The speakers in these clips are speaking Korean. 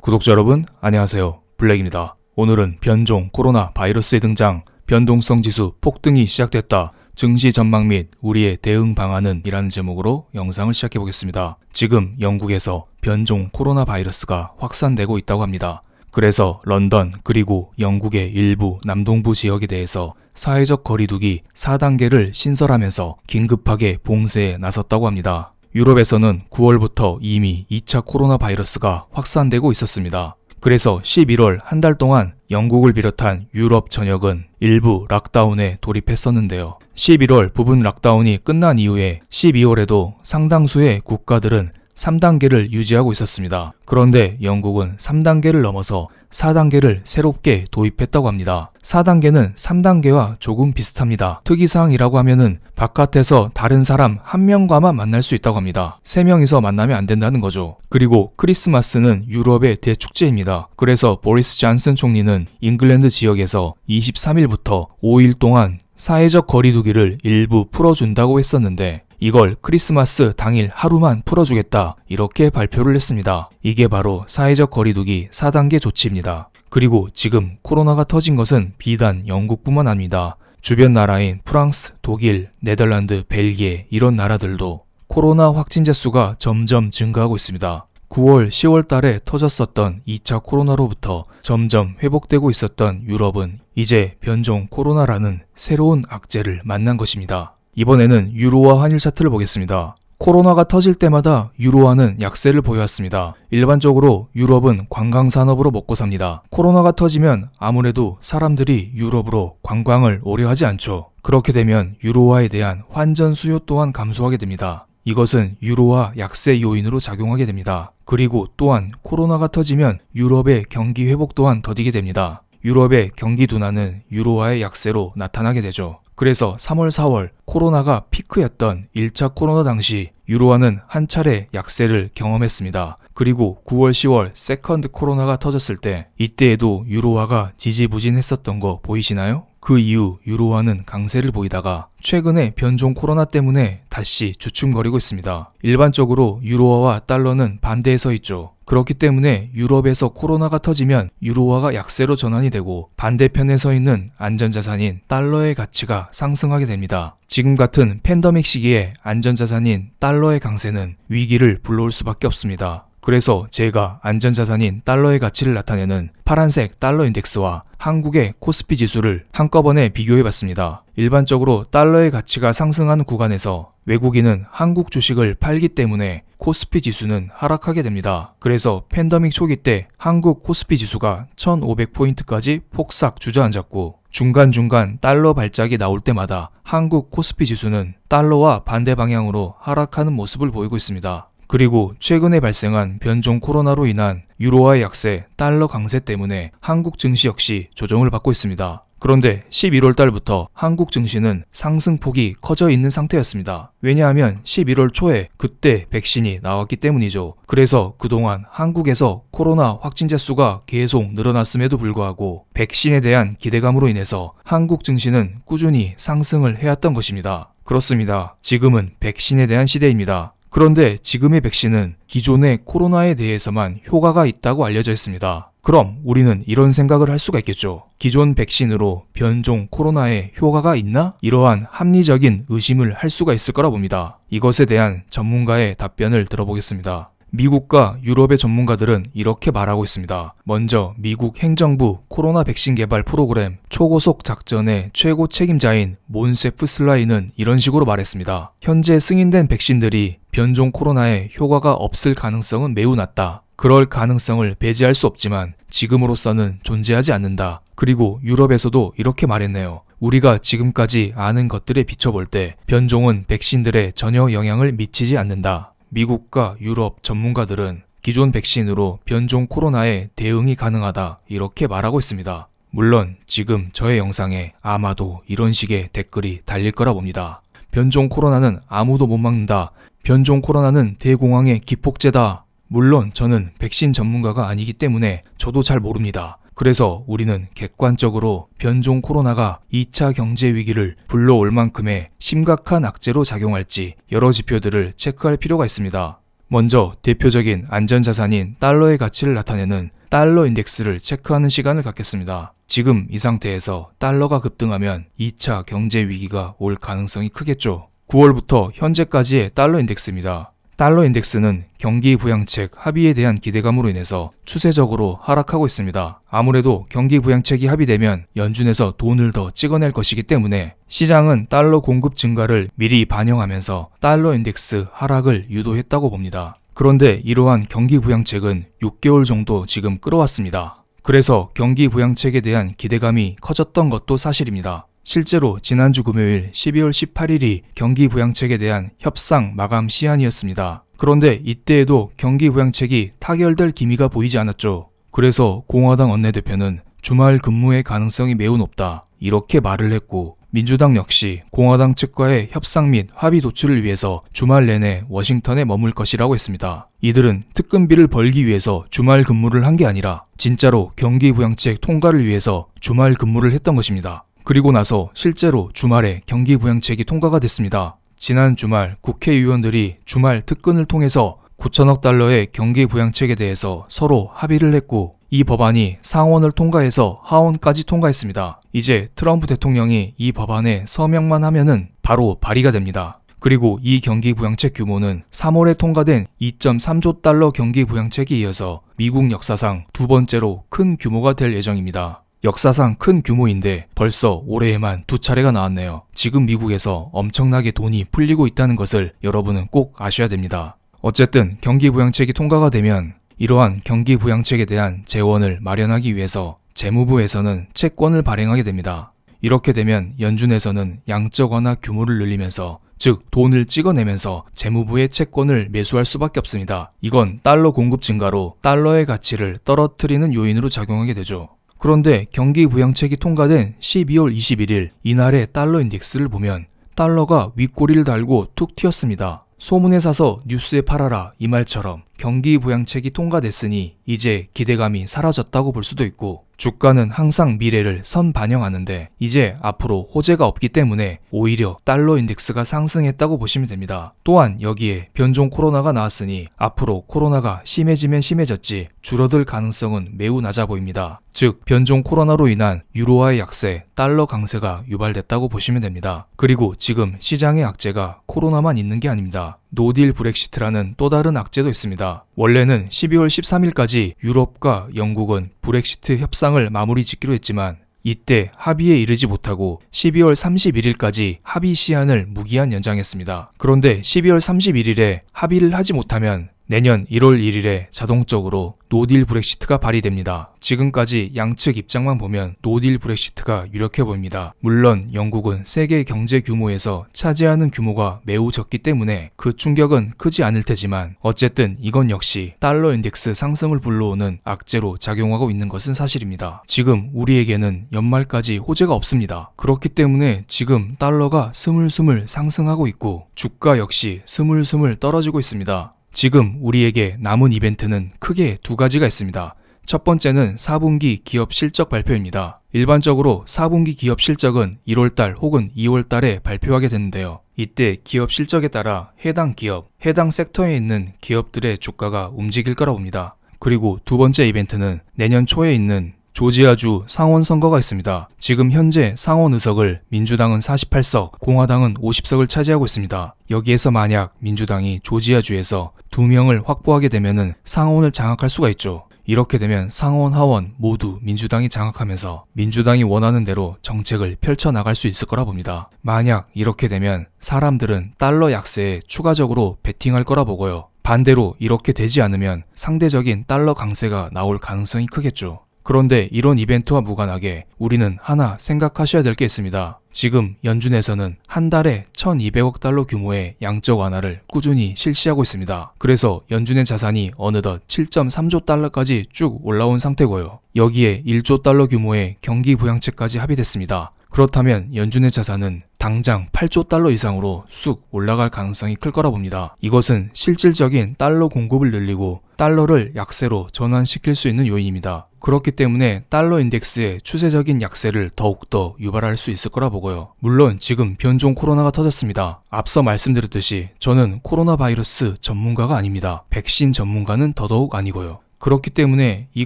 구독자 여러분, 안녕하세요. 블랙입니다. 오늘은 변종 코로나 바이러스의 등장, 변동성 지수 폭등이 시작됐다, 증시 전망 및 우리의 대응 방안은 이라는 제목으로 영상을 시작해 보겠습니다. 지금 영국에서 변종 코로나 바이러스가 확산되고 있다고 합니다. 그래서 런던 그리고 영국의 일부 남동부 지역에 대해서 사회적 거리두기 4단계를 신설하면서 긴급하게 봉쇄에 나섰다고 합니다. 유럽에서는 9월부터 이미 2차 코로나 바이러스가 확산되고 있었습니다. 그래서 11월 한 달 동안 영국을 비롯한 유럽 전역은 일부 락다운에 돌입했었는데요. 11월 부분 락다운이 끝난 이후에 12월에도 상당수의 국가들은 3단계를 유지하고 있었습니다. 그런데 영국은 3단계를 넘어서 4단계를 새롭게 도입했다고 합니다. 4단계는 3단계와 조금 비슷합니다. 특이사항이라고 하면은 바깥에서 다른 사람 한 명과만 만날 수 있다고 합니다. 3명이서 만나면 안 된다는 거죠. 그리고 크리스마스는 유럽의 대축제입니다. 그래서 보리스 존슨 총리는 잉글랜드 지역에서 23일부터 5일 동안 사회적 거리두기를 일부 풀어준다고 했었는데 이걸 크리스마스 당일 하루만 풀어주겠다, 이렇게 발표를 했습니다. 이게 바로 사회적 거리두기 4단계 조치입니다. 그리고 지금 코로나가 터진 것은 비단 영국뿐만 아닙니다. 주변 나라인 프랑스, 독일, 네덜란드, 벨기에 이런 나라들도 코로나 확진자 수가 점점 증가하고 있습니다. 9월, 10월 달에 터졌었던 2차 코로나로부터 점점 회복되고 있었던 유럽은 이제 변종 코로나라는 새로운 악재를 만난 것입니다. 이번에는 유로화 환율 차트를 보겠습니다. 코로나가 터질 때마다 유로화는 약세를 보여왔습니다. 일반적으로 유럽은 관광산업으로 먹고 삽니다. 코로나가 터지면 아무래도 사람들이 유럽으로 관광을 오려 하지 않죠. 그렇게 되면 유로화에 대한 환전 수요 또한 감소하게 됩니다. 이것은 유로화 약세 요인으로 작용하게 됩니다. 그리고 또한 코로나가 터지면 유럽의 경기 회복 또한 더디게 됩니다. 유럽의 경기 둔화는 유로화의 약세로 나타나게 되죠. 그래서 3월, 4월 코로나가 피크였던 1차 코로나 당시 유로화는 한 차례 약세를 경험했습니다. 그리고 9월, 10월 세컨드 코로나가 터졌을 때 이때에도 유로화가 지지부진했었던 거 보이시나요? 그 이후 유로화는 강세를 보이다가 최근에 변종 코로나 때문에 다시 주춤거리고 있습니다. 일반적으로 유로화와 달러는 반대에 서 있죠. 그렇기 때문에 유럽에서 코로나가 터지면 유로화가 약세로 전환이 되고 반대편에 서 있는 안전자산인 달러의 가치가 상승하게 됩니다. 지금 같은 팬데믹 시기에 안전자산인 달러의 강세는 위기를 불러올 수밖에 없습니다. 그래서 제가 안전자산인 달러의 가치를 나타내는 파란색 달러 인덱스와 한국의 코스피 지수를 한꺼번에 비교해봤습니다. 일반적으로 달러의 가치가 상승하는 구간에서 외국인은 한국 주식을 팔기 때문에 코스피 지수는 하락하게 됩니다. 그래서 팬데믹 초기 때 한국 코스피 지수가 1500포인트까지 폭삭 주저앉았고 중간중간 달러 발작이 나올 때마다 한국 코스피 지수는 달러와 반대 방향으로 하락하는 모습을 보이고 있습니다. 그리고 최근에 발생한 변종 코로나로 인한 유로화의 약세, 달러 강세 때문에 한국 증시 역시 조정을 받고 있습니다. 그런데 11월 달부터 한국 증시는 상승폭이 커져 있는 상태였습니다. 왜냐하면 11월 초에 그때 백신이 나왔기 때문이죠. 그래서 그동안 한국에서 코로나 확진자 수가 계속 늘어났음에도 불구하고 백신에 대한 기대감으로 인해서 한국 증시는 꾸준히 상승을 해왔던 것입니다. 그렇습니다. 지금은 백신에 대한 시대입니다. 그런데 지금의 백신은 기존의 코로나에 대해서만 효과가 있다고 알려져 있습니다. 그럼 우리는 이런 생각을 할 수가 있겠죠. 기존 백신으로 변종 코로나에 효과가 있나? 이러한 합리적인 의심을 할 수가 있을 거라 봅니다. 이것에 대한 전문가의 답변을 들어보겠습니다. 미국과 유럽의 전문가들은 이렇게 말하고 있습니다. 먼저 미국 행정부 코로나 백신 개발 프로그램 초고속 작전의 최고 책임자인 몬세프 슬라이는 이런 식으로 말했습니다. 현재 승인된 백신들이 변종 코로나에 효과가 없을 가능성은 매우 낮다. 그럴 가능성을 배제할 수 없지만 지금으로서는 존재하지 않는다. 그리고 유럽에서도 이렇게 말했네요. 우리가 지금까지 아는 것들에 비춰볼 때 변종은 백신들에 전혀 영향을 미치지 않는다. 미국과 유럽 전문가들은 기존 백신으로 변종 코로나에 대응이 가능하다, 이렇게 말하고 있습니다. 물론 지금 저의 영상에 아마도 이런 식의 댓글이 달릴 거라 봅니다. 변종 코로나는 아무도 못 막는다. 변종 코로나는 대공황의 기폭제다. 물론 저는 백신 전문가가 아니기 때문에 저도 잘 모릅니다. 그래서 우리는 객관적으로 변종 코로나가 2차 경제 위기를 불러올 만큼의 심각한 악재로 작용할지 여러 지표들을 체크할 필요가 있습니다. 먼저 대표적인 안전자산인 달러의 가치를 나타내는 달러 인덱스를 체크하는 시간을 갖겠습니다. 지금 이 상태에서 달러가 급등하면 2차 경제 위기가 올 가능성이 크겠죠. 9월부터 현재까지의 달러 인덱스입니다. 달러 인덱스는 경기 부양책 합의에 대한 기대감으로 인해서 추세적으로 하락하고 있습니다. 아무래도 경기 부양책이 합의되면 연준에서 돈을 더 찍어낼 것이기 때문에 시장은 달러 공급 증가를 미리 반영하면서 달러 인덱스 하락을 유도했다고 봅니다. 그런데 이러한 경기 부양책은 6개월 정도 지금 끌어왔습니다. 그래서 경기 부양책에 대한 기대감이 커졌던 것도 사실입니다. 실제로 지난주 금요일 12월 18일이 경기 부양책에 대한 협상 마감 시한이었습니다. 그런데 이때에도 경기 부양책이 타결될 기미가 보이지 않았죠. 그래서 공화당 원내대표는 주말 근무의 가능성이 매우 높다, 이렇게 말을 했고, 민주당 역시 공화당 측과의 협상 및 합의 도출을 위해서 주말 내내 워싱턴에 머물 것이라고 했습니다. 이들은 특근비를 벌기 위해서 주말 근무를 한 게 아니라 진짜로 경기 부양책 통과를 위해서 주말 근무를 했던 것입니다. 그리고 나서 실제로 주말에 경기 부양책이 통과가 됐습니다. 지난 주말 국회의원들이 주말 특근을 통해서 9천억 달러의 경기 부양책에 대해서 서로 합의를 했고, 이 법안이 상원을 통과해서 하원까지 통과했습니다. 이제 트럼프 대통령이 이 법안에 서명만 하면은 바로 발의가 됩니다. 그리고 이 경기 부양책 규모는 3월에 통과된 2.3조 달러 경기 부양책에 이어서 미국 역사상 두 번째로 큰 규모가 될 예정입니다. 역사상 큰 규모인데 벌써 올해에만 2차례가 나왔네요. 지금 미국에서 엄청나게 돈이 풀리고 있다는 것을 여러분은 꼭 아셔야 됩니다. 어쨌든 경기 부양책이 통과가 되면 이러한 경기 부양책에 대한 재원을 마련하기 위해서 재무부에서는 채권을 발행하게 됩니다. 이렇게 되면 연준에서는 양적 완화 규모를 늘리면서, 즉 돈을 찍어내면서 재무부의 채권을 매수할 수밖에 없습니다. 이건 달러 공급 증가로 달러의 가치를 떨어뜨리는 요인으로 작용하게 되죠. 그런데 경기 부양책이 통과된 12월 21일 이날의 달러 인덱스를 보면 달러가 윗꼬리를 달고 툭 튀었습니다. 소문에 사서 뉴스에 팔아라, 이 말처럼 경기 부양책이 통과됐으니 이제 기대감이 사라졌다고 볼 수도 있고, 주가는 항상 미래를 선반영하는데 이제 앞으로 호재가 없기 때문에 오히려 달러 인덱스가 상승했다고 보시면 됩니다. 또한 여기에 변종 코로나가 나왔으니 앞으로 코로나가 심해지면 심해졌지 줄어들 가능성은 매우 낮아 보입니다. 즉 변종 코로나로 인한 유로화의 약세, 달러 강세가 유발됐다고 보시면 됩니다. 그리고 지금 시장의 악재가 코로나만 있는 게 아닙니다. 노딜 브렉시트라는 또 다른 악재도 있습니다. 원래는 12월 13일까지 유럽과 영국은 브렉시트 협상을 마무리 짓기로 했지만 이때 합의에 이르지 못하고 12월 31일까지 합의 시한을 무기한 연장했습니다. 그런데 12월 31일에 합의를 하지 못하면 내년 1월 1일에 자동적으로 노딜 브렉시트가 발의됩니다. 지금까지 양측 입장만 보면 노딜 브렉시트가 유력해 보입니다. 물론 영국은 세계 경제 규모에서 차지하는 규모가 매우 적기 때문에 그 충격은 크지 않을 테지만 어쨌든 이건 역시 달러 인덱스 상승을 불러오는 악재로 작용하고 있는 것은 사실입니다. 지금 우리에게는 연말까지 호재가 없습니다. 그렇기 때문에 지금 달러가 스물스물 상승하고 있고 주가 역시 스물스물 떨어지고 있습니다. 지금 우리에게 남은 이벤트는 크게 두 가지가 있습니다. 첫 번째는 4분기 기업 실적 발표입니다. 일반적으로 4분기 기업 실적은 1월달 혹은 2월달에 발표하게 되는데요. 이때 기업 실적에 따라 해당 기업, 해당 섹터에 있는 기업들의 주가가 움직일 거라 봅니다. 그리고 두 번째 이벤트는 내년 초에 있는 조지아주 상원 선거가 있습니다. 지금 현재 상원 의석을 민주당은 48석, 공화당은 50석을 차지하고 있습니다. 여기에서 만약 민주당이 조지아주에서 2명을 확보하게 되면은 상원을 장악할 수가 있죠. 이렇게 되면 상원, 하원 모두 민주당이 장악하면서 민주당이 원하는 대로 정책을 펼쳐나갈 수 있을 거라 봅니다. 만약 이렇게 되면 사람들은 달러 약세에 추가적으로 베팅할 거라 보고요. 반대로 이렇게 되지 않으면 상대적인 달러 강세가 나올 가능성이 크겠죠. 그런데 이런 이벤트와 무관하게 우리는 하나 생각하셔야 될 게 있습니다. 지금 연준에서는 한 달에 1200억 달러 규모의 양적 완화를 꾸준히 실시하고 있습니다. 그래서 연준의 자산이 어느덧 7.3조 달러까지 쭉 올라온 상태고요. 여기에 1조 달러 규모의 경기 부양책까지 합의됐습니다. 그렇다면 연준의 자산은 당장 8조 달러 이상으로 쑥 올라갈 가능성이 클 거라 봅니다. 이것은 실질적인 달러 공급을 늘리고 달러를 약세로 전환시킬 수 있는 요인입니다. 그렇기 때문에 달러 인덱스의 추세적인 약세를 더욱더 유발할 수 있을 거라 보고요. 물론 지금 변종 코로나가 터졌습니다. 앞서 말씀드렸듯이 저는 코로나 바이러스 전문가가 아닙니다. 백신 전문가는 더더욱 아니고요. 그렇기 때문에 이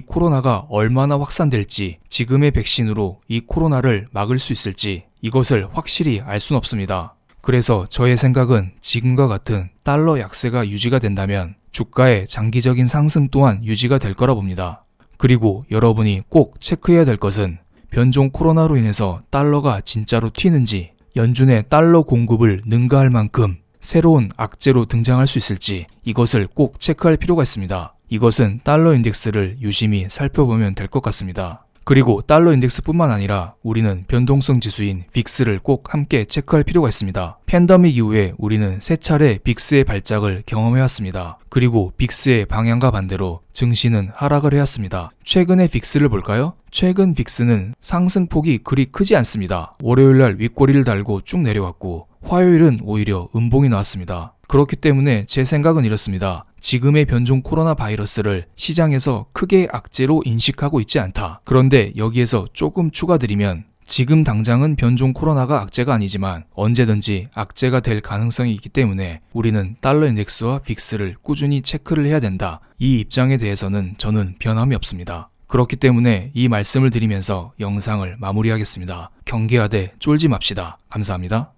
코로나가 얼마나 확산될지, 지금의 백신으로 이 코로나를 막을 수 있을지 이것을 확실히 알 수는 없습니다. 그래서 저의 생각은 지금과 같은 달러 약세가 유지가 된다면 주가의 장기적인 상승 또한 유지가 될 거라 봅니다. 그리고 여러분이 꼭 체크해야 될 것은 변종 코로나로 인해서 달러가 진짜로 튀는지, 연준의 달러 공급을 능가할 만큼 새로운 악재로 등장할 수 있을지 이것을 꼭 체크할 필요가 있습니다. 이것은 달러 인덱스를 유심히 살펴보면 될 것 같습니다. 그리고 달러 인덱스뿐만 아니라 우리는 변동성 지수인 빅스를 꼭 함께 체크할 필요가 있습니다. 팬데믹 이후에 우리는 세 차례 빅스의 발작을 경험해왔습니다. 그리고 빅스의 방향과 반대로 증시는 하락을 해왔습니다. 최근의 빅스를 볼까요? 최근 빅스는 상승폭이 그리 크지 않습니다. 월요일날 윗꼬리를 달고 쭉 내려왔고 화요일은 오히려 음봉이 나왔습니다. 그렇기 때문에 제 생각은 이렇습니다. 지금의 변종 코로나 바이러스를 시장에서 크게 악재로 인식하고 있지 않다. 그런데 여기에서 조금 추가드리면 지금 당장은 변종 코로나가 악재가 아니지만 언제든지 악재가 될 가능성이 있기 때문에 우리는 달러 인덱스와 빅스를 꾸준히 체크를 해야 된다. 이 입장에 대해서는 저는 변함이 없습니다. 그렇기 때문에 이 말씀을 드리면서 영상을 마무리하겠습니다. 경계하되 쫄지 맙시다. 감사합니다.